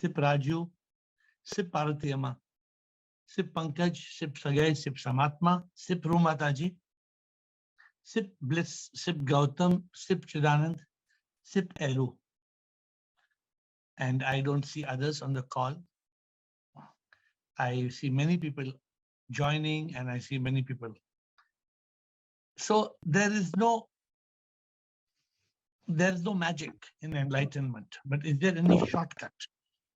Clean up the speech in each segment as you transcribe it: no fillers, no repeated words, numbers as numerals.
Sip Raju, Sip Paratiyama, Sip Pankaj, Sip Sagay, Sip Samatma, Sip Rumataji, Sip Bliss, Sip Gautam, Sip Chidanand, Sip Eru. And I don't see others on the call. I see many people joining and I see many people. So there is no magic in enlightenment, but is there any shortcut?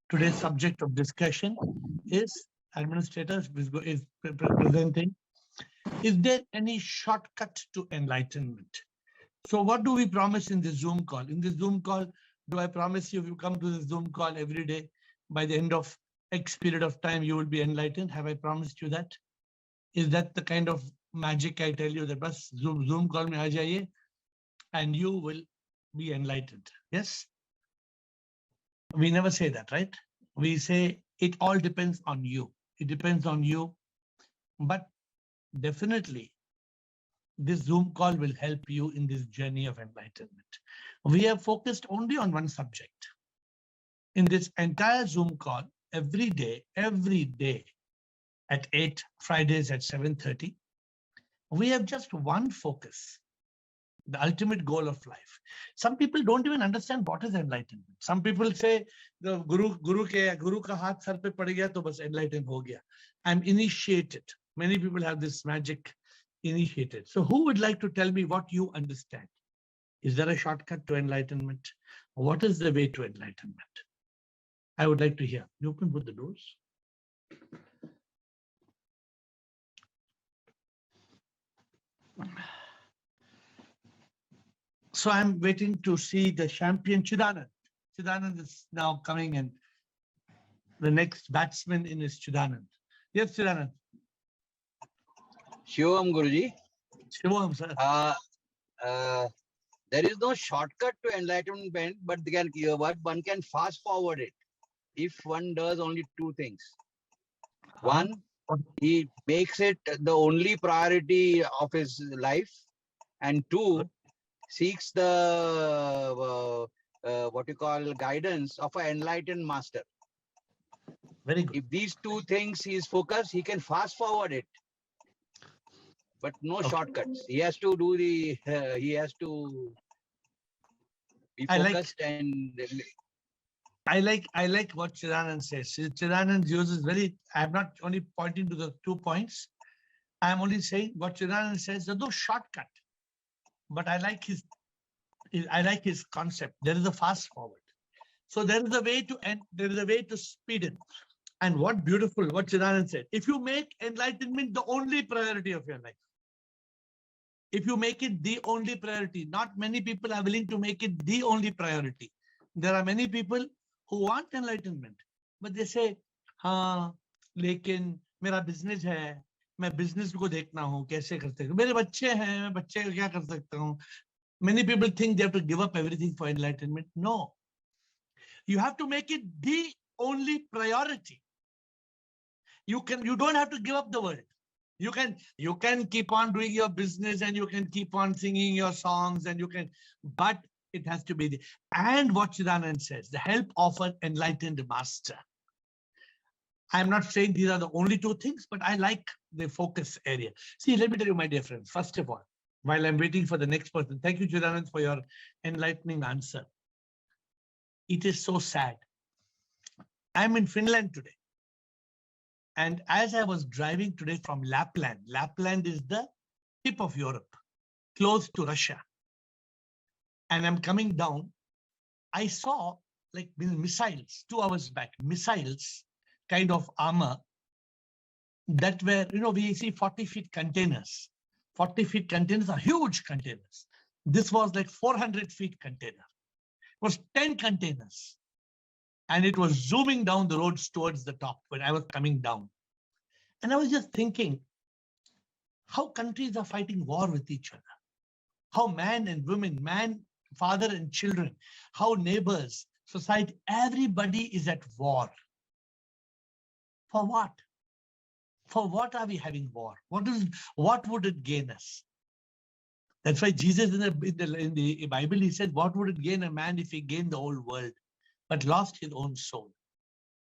Today's subject of discussion is administrator is presenting. Is there any shortcut to enlightenment? So what do we promise in this Zoom call? In this Zoom call, do I promise you if you come to this Zoom call every day, by the end of X period of time, you will be enlightened? Have I promised you that? Is that the kind of magic I tell you that bas Zoom call mein aa jaiye and you will be enlightened? Yes? We never say that, right? We say it all depends on you. It depends on you. But definitely, this Zoom call will help you in this journey of enlightenment. We have focused only on one subject. In this entire Zoom call, every day at 8, Fridays at 7:30, we have just one focus, the ultimate goal of life. Some people don't even understand what is enlightenment. Some people say the guru ka haath sar pe pad gaya to bas enlightened ho gaya. I'm initiated. Many people have this magic initiated. So who would like to tell me what you understand? Is there a shortcut to enlightenment? What is the way to enlightenment? I would like to hear. You open both the doors. So I'm waiting to see the champion Chidanand. Chidanand is now coming and the next batsman in is Chidanand. Yes, Chidanand. Shivam Guruji. Shivam, sir. There is no shortcut to enlightenment, but one can fast forward it if one does only two things. One, he makes it the only priority of his life, and two, seeks the what you call guidance of an enlightened master. Very good. If these two things he is focused, he can fast forward it. But no shortcuts. He has to do the. He has to be focused I like what Chidanand says. Chidanand uses very. I'm not only pointing to the 2 points. I'm only saying what Chidanand says. There's no shortcut, but I like his concept. There is a fast forward. So there is a way to end. There is a way to speed it. And what beautiful what Chidanand said. If you make enlightenment the only priority of your life. If you make it the only priority, not many people are willing to make it the only priority. There are many people who want enlightenment, but they say, हाँ, लेकिन मेरा business है, मैं business को देखना हूँ, कैसे कर सकता हूँ? मेरे बच्चे हैं, मैं बच्चे को क्या कर सकता हूँ? Many people think they have to give up everything for enlightenment. No, you have to make it the only priority. You don't have to give up the world. You can keep on doing your business and you can keep on singing your songs and but it has to be and what Chidanand says, the help of an enlightened master. I'm not saying these are the only two things, but I like the focus area. See, let me tell you, my dear friends, first of all, while I'm waiting for the next person, thank you, Chidanand, for your enlightening answer. It is so sad. I'm in Finland today. And as I was driving today from Lapland, Lapland is the tip of Europe, close to Russia. And I'm coming down, I saw like missiles 2 hours back, missiles kind of armor that were, we see 40-feet containers. 40-feet containers are huge containers. This was like 400-feet container. It was 10 containers. And it was zooming down the roads towards the top when I was coming down. And I was just thinking how countries are fighting war with each other. How man and women, man, father and children, how neighbors, society, everybody is at war. For what? For what are we having war? What would it gain us? That's why Jesus in the Bible, he said, what would it gain a man if he gained the whole world, but lost his own soul?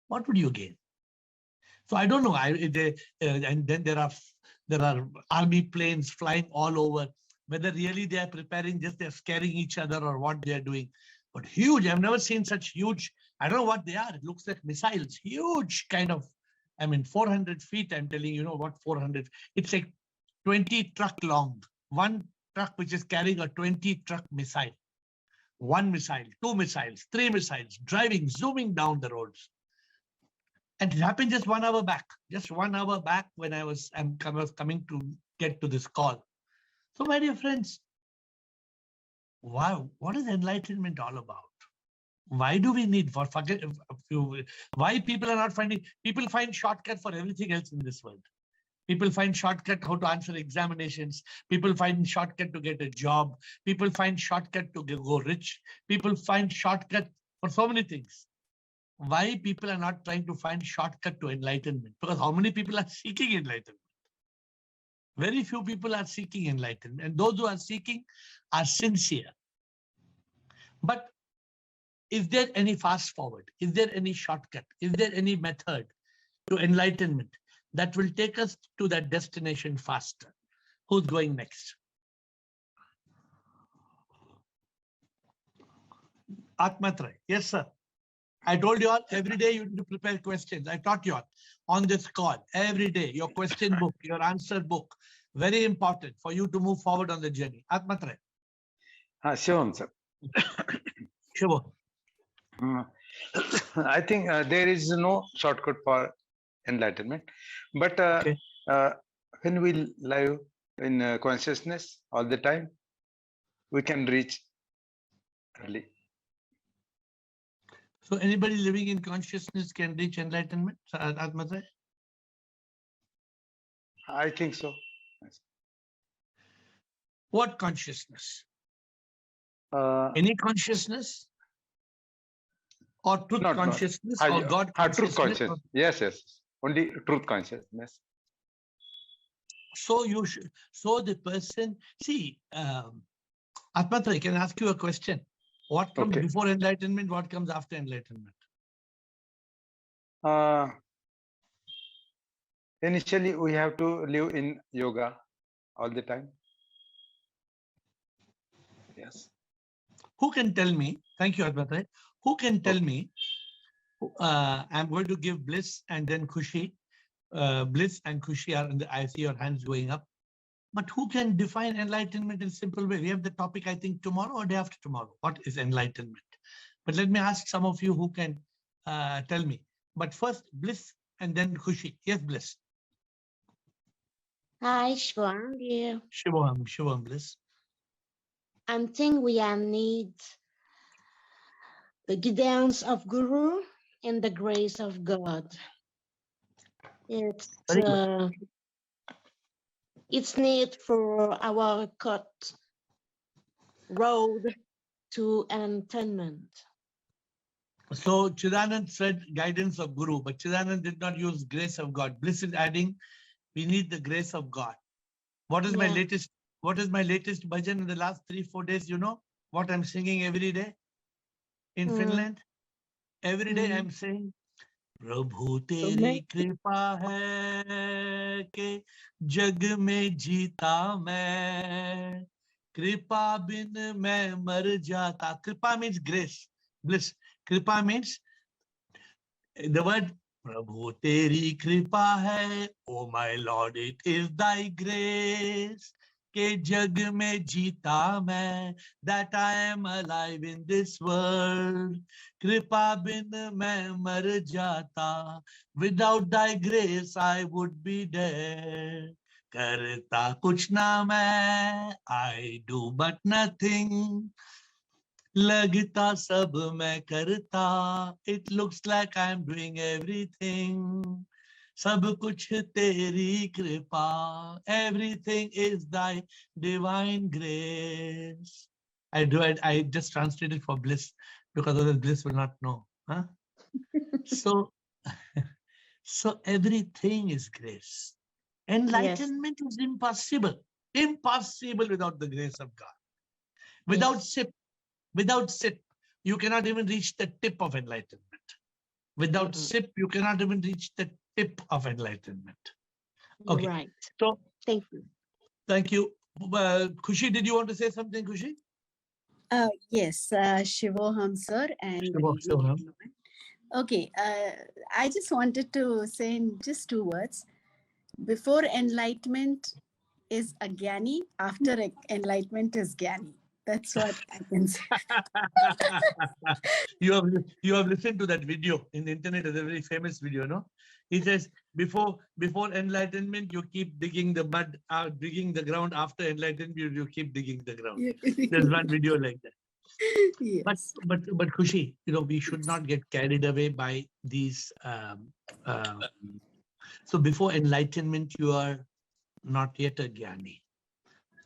what would you gain? So I don't know. And then there are army planes flying all over. Whether really they are preparing, just they're scaring each other or what they are doing. But huge. I've never seen such huge. I don't know what they are. It looks like missiles. Huge kind of. I mean, 400 feet. I'm telling you, what 400. It's like 20 truck long. One truck which is carrying a 20 truck missile. One missile, two missiles, three missiles, driving, zooming down the roads. And it happened just 1 hour back. Just 1 hour back when I was coming to get to this call. So, my dear friends, wow, what is enlightenment all about? Why do we need why people are not finding? People find shortcut for everything else in this world. People find shortcut how to answer examinations. People find shortcut to get a job. People find shortcut to go rich. People find shortcut for so many things. Why people are not trying to find shortcut to enlightenment? Because how many people are seeking enlightenment? Very few people are seeking enlightenment. And those who are seeking are sincere. But is there any fast forward? Is there any shortcut? Is there any method to enlightenment that will take us to that destination faster? Who's going next? Atmatray. Yes, sir. I told you all every day you need to prepare questions. I taught you all on this call every day, your question book, your answer book. Very important for you to move forward on the journey. Atmatray. Shivam, sir. Shiva. I think there is no shortcut for enlightenment, but when we live in consciousness all the time, we can reach early. So anybody living in consciousness can reach enlightenment, Atmatray? I think so. What consciousness? Any consciousness? Or truth consciousness or God consciousness? Truth consciousness. Yes, yes. Only truth consciousness. So you should. So the person. See, Atmatra, I can ask you a question. What comes before enlightenment? What comes after enlightenment? Initially, we have to live in yoga all the time. Yes. Who can tell me? Thank you, Atmatra. Who can tell me? I'm going to give Bliss and then Khushi. Bliss and Khushi are in the. I see your hands going up. But who can define enlightenment in a simple way? We have the topic, I think, tomorrow or day after tomorrow. What is enlightenment? But let me ask some of you who can tell me. But first, Bliss and then Khushi. Yes, Bliss. Hi, Shivam, dear. Shivam, Bliss. I think we need the guidance of Guru and the grace of God. It's need for our cut road to enlightenment. So Chidanand said guidance of Guru, but Chidanand did not use grace of God. Bliss is adding, we need the grace of God. What is my latest? What is my latest bhajan in the last 3-4 days? You know what I'm singing every day in Finland? Every day I'm saying, प्रभु तेरी कृपा है कि जग में जीता मैं, कृपा बिन मैं मर जाता. Kripa means grace, bliss. Kripa means the word प्रभु तेरी कृपा है, oh my Lord, it is thy grace के जग में जीता मैं, that I am alive in this world. कृपा बिन मैं मर जाता, without thy grace I would be dead. करता कुछ ना मैं, I do but nothing. लगता सब मैं करता, it looks like I'm doing everything. सब कुछ तेरी कृपा, everything is thy divine grace. I just translated for Bliss because otherwise Bliss will not know. Huh? So everything is grace. Enlightenment is impossible. Impossible without the grace of God. Without sip, you cannot even reach the tip of enlightenment. Without sip, you cannot even reach the tip of enlightenment. You're Okay. right. So Thank you. thank you. Khushi, did you want to say something, Khushi? Yes, Shivoham sir, and good evening, Shivoham. everyone. Okay, I just wanted to say in just 2 words. Before enlightenment is a Gyani, after enlightenment is Gyani. That's what I can say. you have listened to that video in the internet. It's a very famous video, no? He says before enlightenment you keep digging the mud, digging the ground. After enlightenment you keep digging the ground. There's one video like that. Yes. But Khushi, we should not get carried away by these. So before enlightenment you are not yet a Gyani,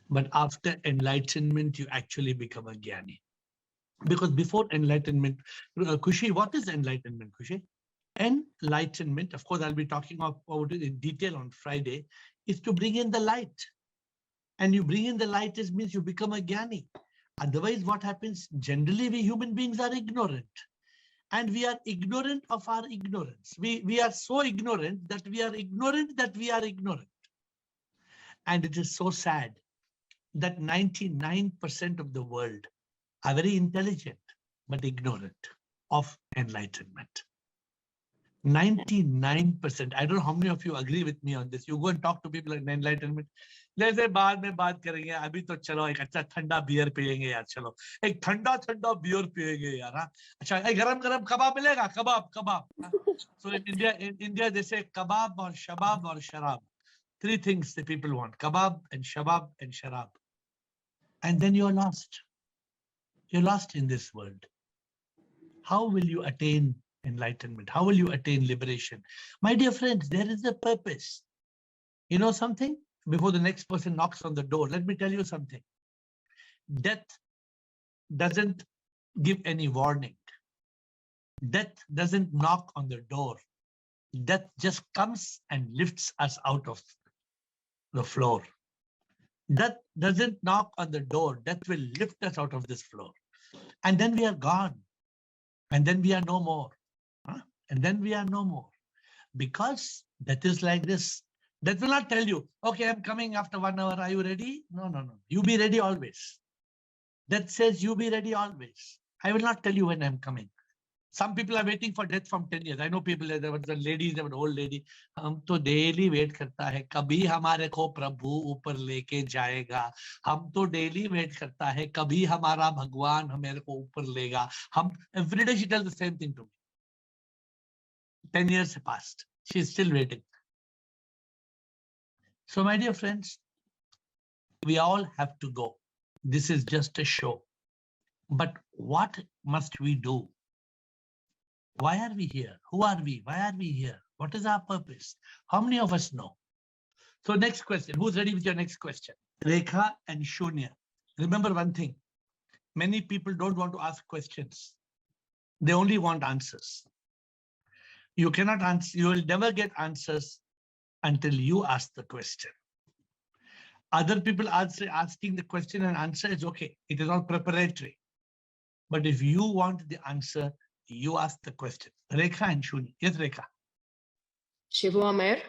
but after enlightenment you actually become a Gyani. Because before enlightenment, Khushi, what is enlightenment, Khushi? Enlightenment, of course, I'll be talking about it in detail on Friday, is to bring in the light. And you bring in the light means you become a Gyani. Otherwise, what happens? Generally, we human beings are ignorant. And we are ignorant of our ignorance. We are so ignorant that we are ignorant that we are ignorant. And it is so sad that 99% of the world are very intelligent, but ignorant of enlightenment. 99%. I don't know how many of you agree with me on this. You go and talk to people in enlightenment. Let's say बाद में बात करेंगे. अभी तो चलो एक अच्छा ठंडा बियर पिएंगे यार. चलो एक ठंडा बियर पिएंगे यार. अच्छा एक गरम कबाब मिलेगा. कबाब. So in India they say kebab or shabab or sharab. 3 things the people want: kebab and shabab and sharab. And then you're lost. You're lost in this world. How will you attain enlightenment? How will you attain liberation? My dear friends, there is a purpose. You know something? Before the next person knocks on the door, let me tell you something. Death doesn't give any warning. Death doesn't knock on the door. Death just comes and lifts us out of the floor. Death doesn't knock on the door. Death will lift us out of this floor. And then we are gone. And then we are no more. And then we are no more. Because death is like this. Death will not tell you, okay, I'm coming after 1 hour. Are you ready? No. You be ready always. Death says you be ready always. I will not tell you when I'm coming. Some people are waiting for death from 10 years. I know people, there was a lady, there was an old lady. हम तो daily wait करता है. कभी हमारे को प्रभु ऊपर लेके जाएगा. हम तो daily wait करता है. कभी हमारा भगवान हमारे को ऊपर लेगा. Every day she tells the same thing to me. 10 years passed. She is still waiting. So my dear friends, we all have to go. This is just a show. But what must we do? Why are we here? Who are we? Why are we here? What is our purpose? How many of us know? So next question. Who's ready with your next question? Rekha and Shunya. Remember one thing. Many people don't want to ask questions. They only want answers. You cannot answer. You will never get answers until you ask the question. Other people asking the question and answer is okay. It is all preparatory. But if you want the answer, you ask the question. Rekha and Shuni. Yes, Rekha. Shivoham AiR.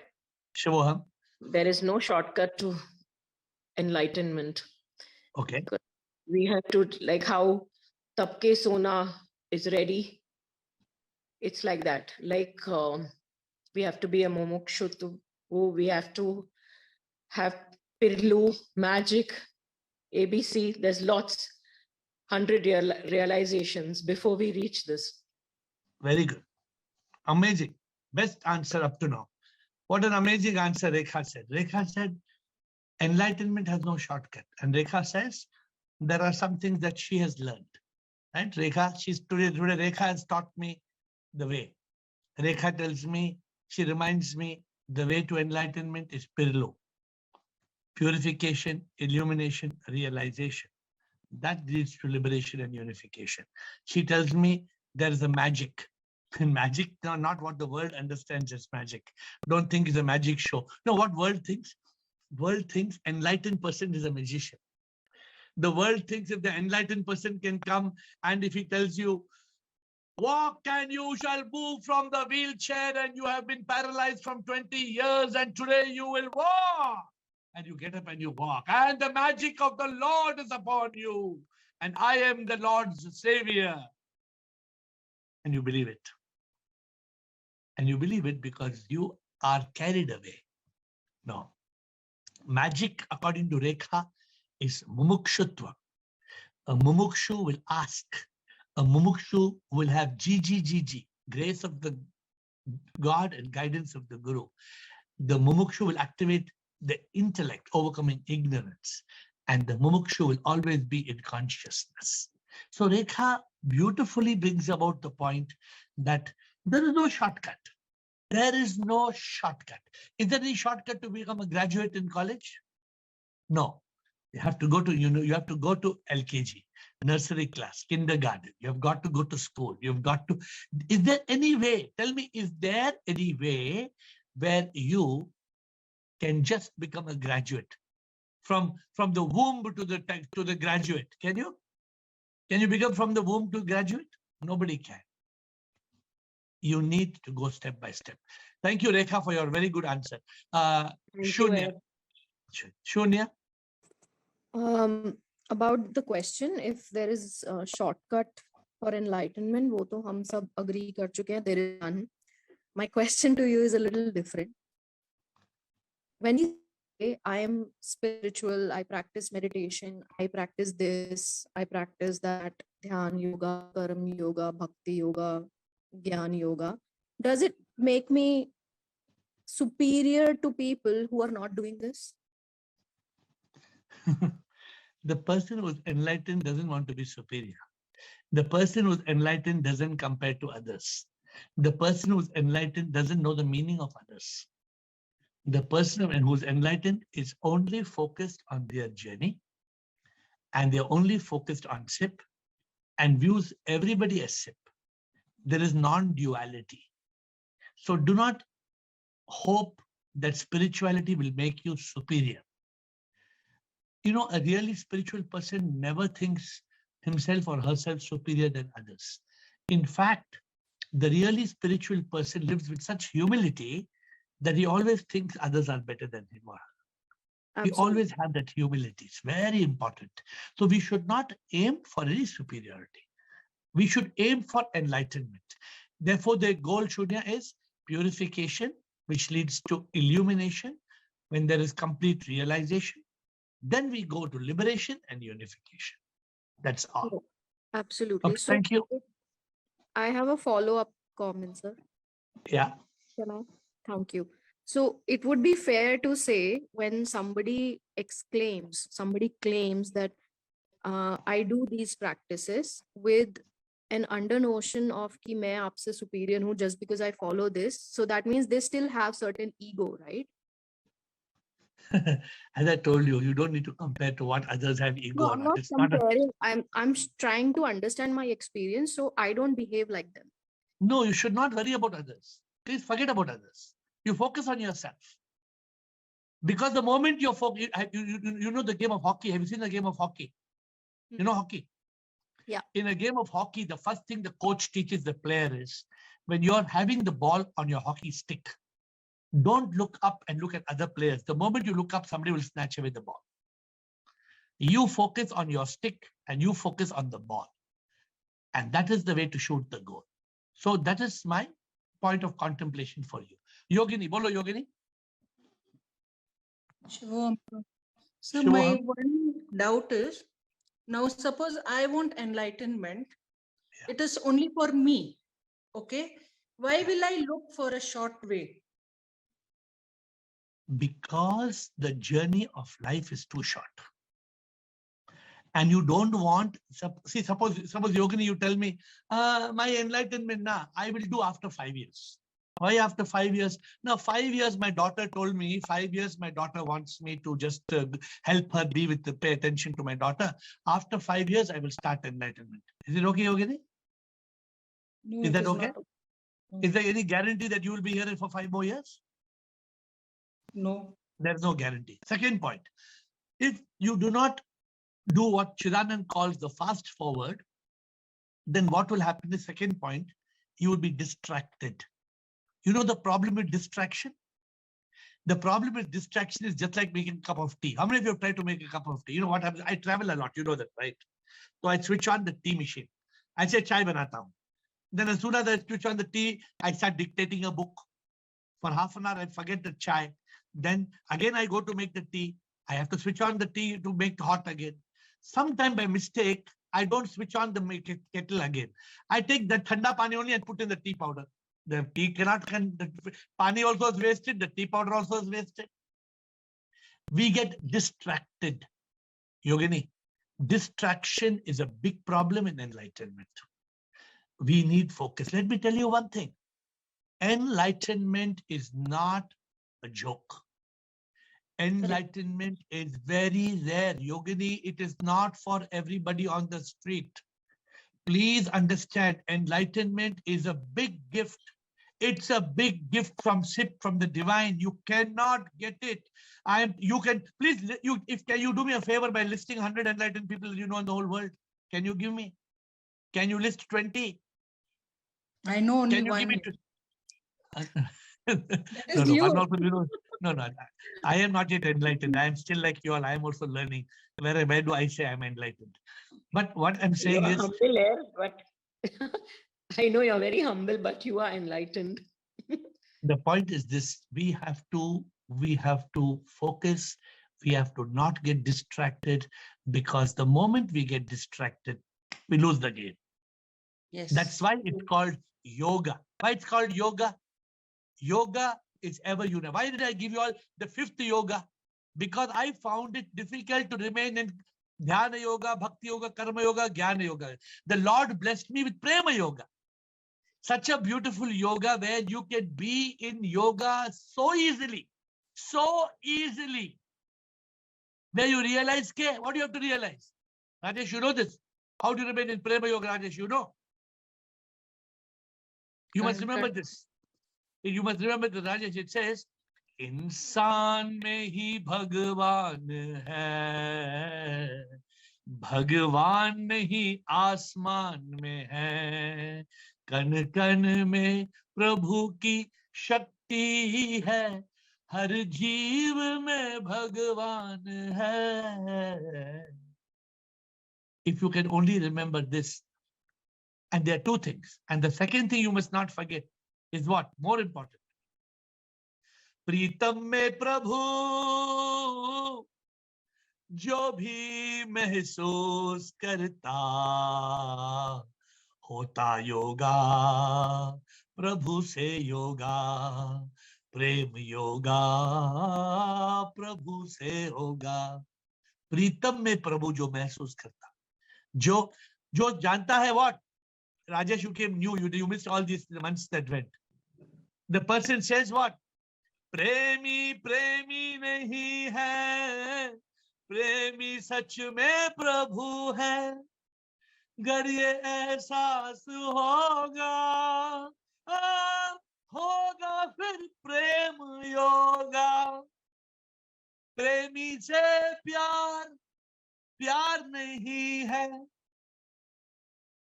Shivoham. There is no shortcut to enlightenment. Okay. We have to, like how Tapke Sona is ready. It's like that. Like we have to be a Momukshu. We have to have Pirlu, magic, ABC. There's lots, 100 realizations before we reach this. Very good. Amazing. Best answer up to now. What an amazing answer Rekha said. Rekha said, enlightenment has no shortcut. And Rekha says, there are some things that she has learned. Right? Rekha, today Rekha has taught me the way. Rekha tells me, she reminds me, the way to enlightenment is Pirlu. Purification, illumination, realization. That leads to liberation and unification. She tells me there is a magic. Magic, no, not what the world understands as magic. Don't think it's a magic show. No, what world thinks? World thinks enlightened person is a magician. The world thinks if the enlightened person can come and if he tells you, Walk and you shall move from the wheelchair, and you have been paralyzed from 20 years, and today you will walk. And you get up and you walk. And the magic of the Lord is upon you. And I am the Lord's Savior. And you believe it. And you believe it because you are carried away. No. Magic, according to Rekha, is mumukshutva. A mumukshu will ask. A mumukshu will have GGGG, grace of the God and guidance of the Guru. The mumukshu will activate the intellect, overcoming ignorance. And the mumukshu will always be in consciousness. So Rekha beautifully brings about the point that there is no shortcut. There is no shortcut. Is there any shortcut to become a graduate in college? No. You have to go to, you have to go to LKG, nursery class, kindergarten. You have got to go to school. You've got to. Is there any way? Tell me, is there any way where you can just become a graduate from the womb to the graduate? Can you? Can you become from the womb to graduate? Nobody can. You need to go step by step. Thank you, Rekha, for your very good answer. Shunya. Shunya. About the question, if there is a shortcut for enlightenment, wo to hum sab agree kar chuke hain, there is none. My question to you is a little different. When you say, I am spiritual, I practice meditation, I practice this, I practice that, dhyan yoga, karma yoga, bhakti yoga, jnana yoga, does it make me superior to people who are not doing this? The person who's enlightened doesn't want to be superior. The person who's enlightened doesn't compare to others. The person who's enlightened doesn't know the meaning of others. The person who's enlightened is only focused on their journey, and they're only focused on SIP and views everybody as SIP. There is non-duality. So do not hope that spirituality will make you superior. You know, a really spiritual person never thinks himself or herself superior than others. In fact, the really spiritual person lives with such humility that he always thinks others are better than him or her. We always have that humility. It's very important. So we should not aim for any superiority. We should aim for enlightenment. Therefore, the goal, Shunya, is purification, which leads to illumination. When there is complete realization, then we go to liberation and unification. That's all. Absolutely. Okay, thank you. I have a follow-up comment, sir. Yeah. Can I? Thank you. So it would be fair to say when somebody exclaims, somebody claims that I do these practices with an under notion of ki main aapse superior hu just because I follow this. So that means they still have certain ego, right? As I told you, you don't need to compare to what others have ego. No, I'm not comparing. I'm trying to understand my experience, so I don't behave like them. No, you should not worry about others. Please forget about others. You focus on yourself. Because the moment you know the game of hockey. Have you seen the game of hockey? You know hockey? Yeah. In a game of hockey, the first thing the coach teaches the player is when you're having the ball on your hockey stick, don't look up and look at other players. The moment you look up, somebody will snatch away the ball. You focus on your stick and you focus on the ball. And that is the way to shoot the goal. So that is my point of contemplation for you. Yogini, bolo Yogini. Shivam. So my one doubt is, now suppose I want enlightenment. Yeah. It is only for me. Okay. Why will I look for a short way? Because the journey of life is too short. And you don't want, see, suppose Yogini, you tell me, my enlightenment, I will do after 5 years. Why after 5 years? Now, 5 years, my daughter told me, 5 years, my daughter wants me to just help her pay attention to my daughter. After 5 years, I will start enlightenment. Is it okay, Yogini? No, is that okay? No. Is there any guarantee that you will be here for 5 more years? No. There's no guarantee. Second point, if you do not do what Chidanand calls the fast forward, then what will happen? The second point, you will be distracted. You know the problem with distraction? The problem with distraction is just like making a cup of tea. How many of you have tried to make a cup of tea? You know what happens? I travel a lot, you know that, right? So I switch on the tea machine. I say chai banata hu. Then as soon as I switch on the tea, I start dictating a book. For half an hour, I forget the chai. Then again, I go to make the tea. I have to switch on the tea to make hot again. Sometime by mistake, I don't switch on the kettle again. I take the thanda pani only and put in the tea powder. The tea cannot, the pani also is wasted. The tea powder also is wasted. We get distracted. Yogini, distraction is a big problem in enlightenment. We need focus. Let me tell you one thing. Enlightenment is not a joke. Enlightenment is very rare. Yogini, it is not for everybody on the street. Please understand, enlightenment is a big gift. It's a big gift from the divine. You cannot get it. You can, please, can you do me a favor by listing 100 enlightened people you know in the whole world? Can you give me? Can you list 20? I know only Can you one. give me is you. No, I am not yet enlightened. I am still like you all. I am also learning. Where do I say I'm enlightened? But what I'm saying you are is humble, but I know you're very humble, but you are enlightened. the point is this: we have to focus. We have to not get distracted, because the moment we get distracted, we lose the game. Yes. That's why it's called yoga. Why it's called yoga? Yoga is ever united. Why did I give you all the fifth yoga? Because I found it difficult to remain in dhyana yoga, bhakti yoga, karma yoga, jnana yoga. The Lord blessed me with prema yoga. Such a beautiful yoga where you can be in yoga so easily. So easily. Where you realize, what do you have to realize? Rajesh, you know this. How do you remain in prema yoga, Rajesh? You know. You must remember this. You must remember the Rajesh, it says, इंसान में ही भगवान है, भगवान नहीं आसमान में है, कण कण में प्रभु की शक्ति है, हर जीव में भगवान है. If you can only remember this, and there are two things, and the second thing you must not forget is what? More important. प्रीतम में प्रभु जो भी महसूस करता, होता योगा प्रभु से योगा, प्रेम योगा प्रभु से होगा. प्रीतम में प्रभु जो महसूस करता, जो जानता है what? Rajesh, you came new, you missed all these months that went. The person says what? प्रेमी प्रेमी नहीं है, प्रेमी सच में प्रभु है, गर ये एहसास होगा, होगा फिर प्रेम योगा. प्रेमी से प्यार, प्यार नहीं है,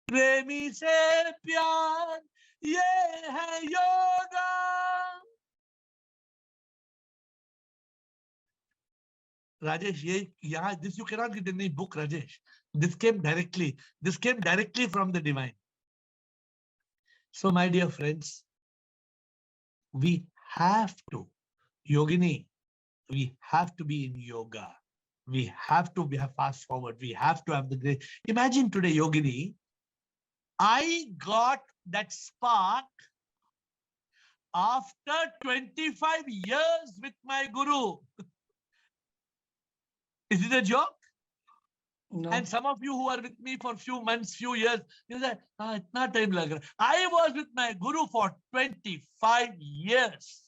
प्रेमी से प्यार, ये है yoga. Rajesh, this you cannot get in any book, Rajesh. This came directly from the divine. So, my dear friends, we have to, Yogini, we have to be in yoga. We have to fast forward. We have to have the great. Imagine today, Yogini, I got that spark after 25 years with my guru. Is it a joke? No. And some of you who are with me for few months, few years, you say, it's not time lag raha. I was with my guru for 25 years.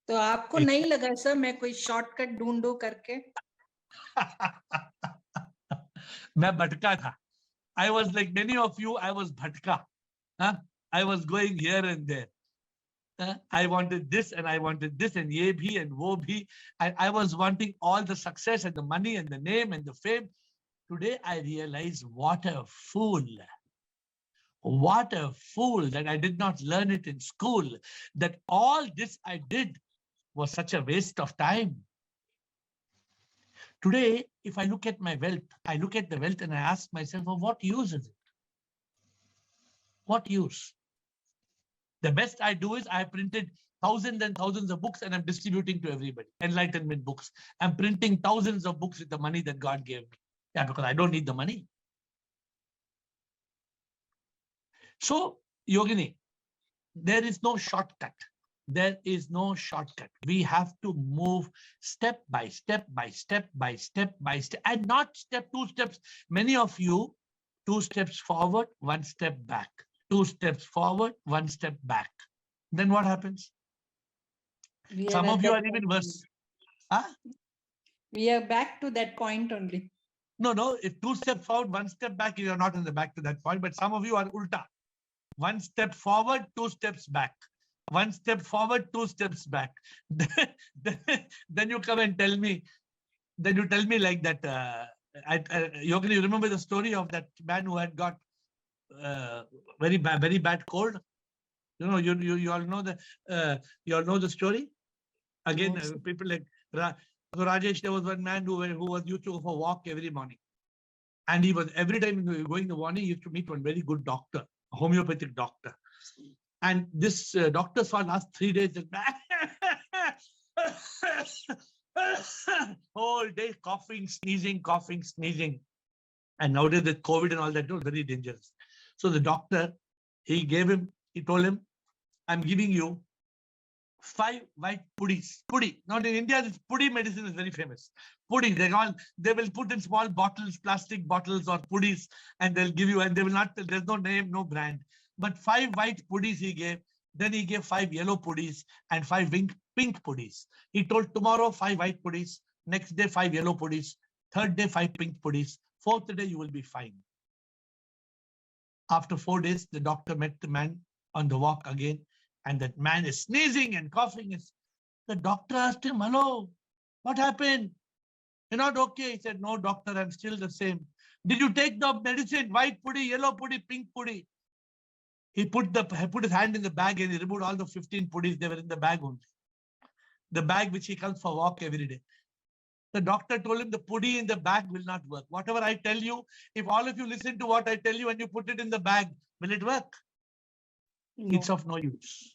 तो आपको नहीं लगा sir मैं कोई shortcut ढूंढूं करके? मैं भटका था. I was like many of you, I was bhatka. I was going here and there. I wanted this and I wanted this and ye bhi and wo bhi. I was wanting all the success and the money and the name and the fame. Today I realize what a fool that I did not learn it in school, that all this I did was such a waste of time. Today, if I look at my wealth, I look at the wealth and I ask myself, well, what use is it? What use? The best I do is I printed thousands and thousands of books and I'm distributing to everybody. Enlightenment books. I'm printing thousands of books with the money that God gave me. Yeah, because I don't need the money. So, Yogini, there is no shortcut. There is no shortcut. We have to move step by step by step by step by step, and not two steps. Many of you, 2 steps forward, 1 step back. 2 steps forward, 1 step back. Then what happens? Some of you are even worse. Huh? We are back to that point only. No. If 2 steps forward, 1 step back, you are not in the back to that point. But some of you are ulta. 1 step forward, 2 steps back. 1 step forward, 2 steps back. Then you come and tell me. Then you tell me like that. Yogini, you remember the story of that man who had got very bad cold? You know, you all know the story. Again, people like Rajesh. There was one man who was used to go for a walk every morning, and he was every time going in the morning, he used to meet one very good doctor, a homeopathic doctor. And this doctor saw last 3 days whole day coughing, sneezing. And nowadays with COVID and all that, it was very dangerous. So the doctor, he told him, I'm giving you 5 white puddies. Puddi. Now in India, this puddi medicine is very famous. Puddi, they will put in small bottles, plastic bottles or puddies, and they'll give you, and they will not, there's no name, no brand. But 5 white puddies he gave. Then he gave 5 yellow puddies and 5 pink puddies. He told tomorrow 5 white puddies, next day 5 yellow puddies, third day 5 pink puddies, fourth day you will be fine. After 4 days, the doctor met the man on the walk again, and that man is sneezing and coughing. The doctor asked him, hello, what happened? You're not okay. He said, no, doctor, I'm still the same. Did you take the medicine? White puddy, yellow puddy, pink puddy? He put his hand in the bag and he removed all the 15 puddies. They were in the bag only. The bag which he comes for walk every day. The doctor told him the puddy in the bag will not work. Whatever I tell you, if all of you listen to what I tell you and you put it in the bag, will it work? No. It's of no use.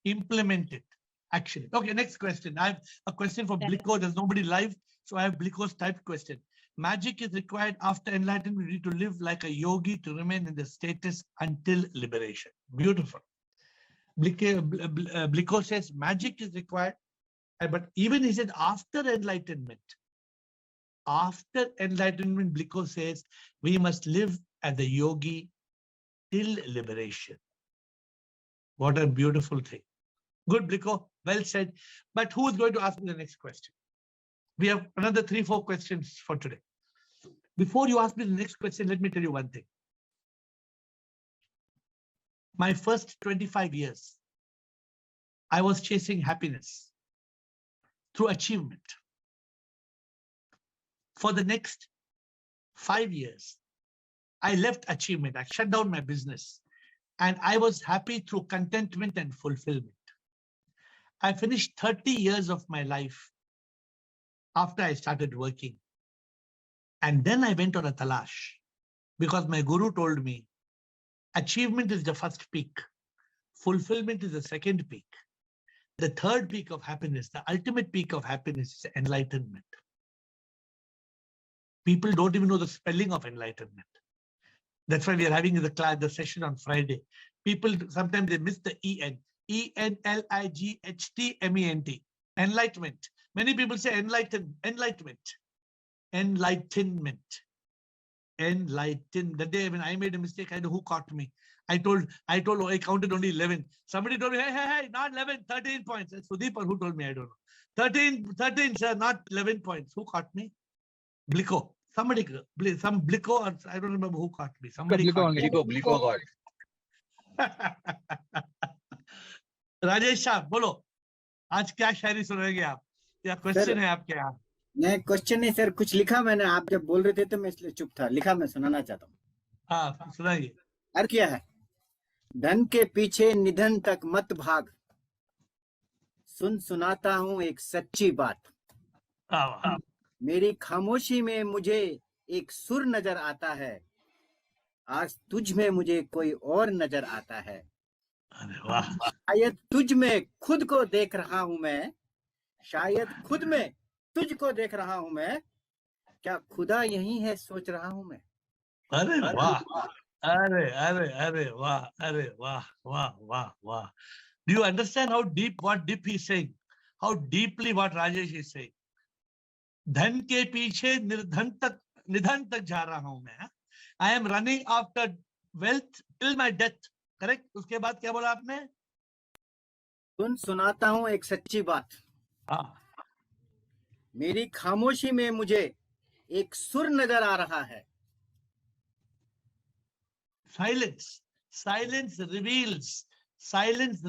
Implement it. Action. Okay, next question. I have a question for Bliko. There's nobody live, so I have Bliko's typed question. Magic is required after enlightenment. We need to live like a yogi to remain in the status until liberation. Beautiful. Bliko says magic is required, but even he said after enlightenment. After enlightenment, Bliko says we must live as a yogi till liberation. What a beautiful thing. Good, Bliko. Well said. But who is going to ask me the next question? We have another 3-4 questions for today. Before you ask me the next question, let me tell you one thing. My first 25 years, I was chasing happiness through achievement. For the next 5 years, I left achievement. I shut down my business and I was happy through contentment and fulfillment. I finished 30 years of my life after I started working. And then I went on a talash because my guru told me achievement is the first peak. Fulfillment is the second peak. The third peak of happiness, the ultimate peak of happiness is enlightenment. People don't even know the spelling of enlightenment. That's why we are having the session on Friday. People, sometimes they miss the E-N. E-N-L-I-G-H-T-M-E-N-T. Enlightenment. Many people say enlightenment. Enlightenment. The day when I made a mistake, I know who caught me. I counted only 11. Somebody told me, hey, not 11, 13 points. It's Sudeep or who told me, I don't know. 13, sir, not 11 points. Who caught me? Bliko. Somebody, some Bliko, or I don't remember who caught me. Somebody caught me. Bliko got. Rajesh साहब बोलो आज क्या शायरी सुनाएंगे आप या question है आपके यहाँ नहीं क्वेश्चन नहीं सर, कुछ लिखा मैंने, आप जब बोल रहे थे तो मैं इसलिए चुप था। लिखा मैं सुनाना चाहता हूँ। हाँ सुनाइए। अर्थ क्या है? धन के पीछे निधन तक मत भाग, सुन सुनाता हूँ एक सच्ची बात। हाँ, मेरी खामोशी में मुझे एक सुर नजर आता है, आज तुझ में मुझे कोई और नजर आता है। अरे वाह, शायद तुझ में खुद को देख रहा हूं मैं, शायद खुद में तुझको देख रहा हूं मैं, क्या खुदा यही है सोच रहा हूं मैं। अरे वाह, अरे अरे अरे वाह, अरे वाह वाह वाह वाह. Do you understand how deep, what deep he's saying? How deeply what Rajesh is saying? धन के पीछे निधन तक जा रहा हूं मैं. I am running after wealth till my death. Correct? उसके बाद क्या बोला आपने? सुन सुनाता हूं एक सच्ची बात। हाँ. मेरी खामोशी में मुझे एक सुर नजर आ रहा है। Silence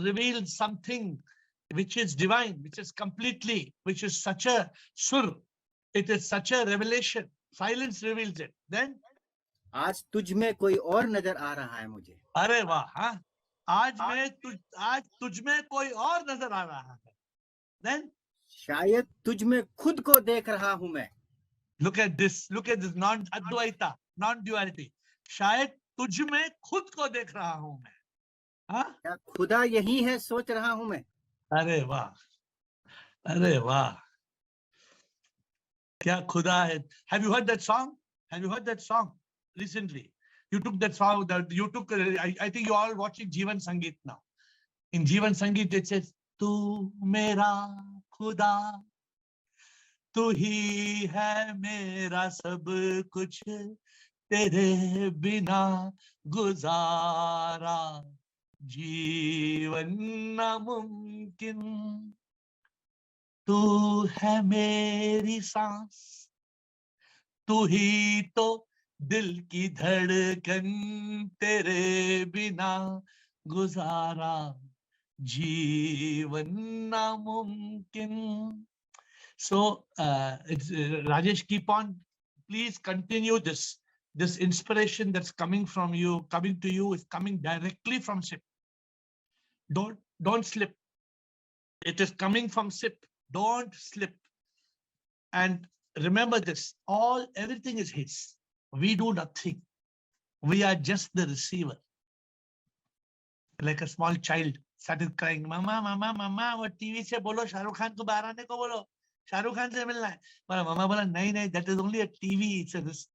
reveals something which is divine, which is completely, which is such a sur. It is such a revelation. Silence reveals it. Then आज तुझ में कोई और नजर आ रहा है मुझे। अरे वाह, हाँ, आज तुझ में कोई और नजर आ रहा है. Then शायद तुझ में खुद को देख रहा हूं मैं। look at this non-advaita, non-duality. शायद तुझ में खुद को देख रहा हूं मैं. हाँ, क्या खुदा यही है सोच रहा हूं मैं। अरे वाह, अरे वाह, क्या खुदा है. Have you heard that song? Have you heard that song recently? You took that song. I think you all watching Jeevan Sangeet now. In Jeevan Sangeet it says, "Tu mera खुदा, तू ही है मेरा सब कुछ, तेरे बिना गुजारा जीवन नामुमकिन, तू है मेरी सांस, तू ही तो दिल की धड़कन, तेरे बिना गुजारा जीवन नामुमकिन." So, Rajesh, keep on. Please continue this. This inspiration that's coming from you, coming to you, is coming directly from SIP. Don't slip. It is coming from SIP. Don't slip. And remember this: everything is His. We do nothing. We are just the receiver. Like a small child started crying, "Mama, mama, mama, वो TV से बोलो शाहरुख खान को बाहर आने को बोलो, शाहरुख खान से मिलना है." पर मामा बोला, नहीं नहीं, that is only a TV.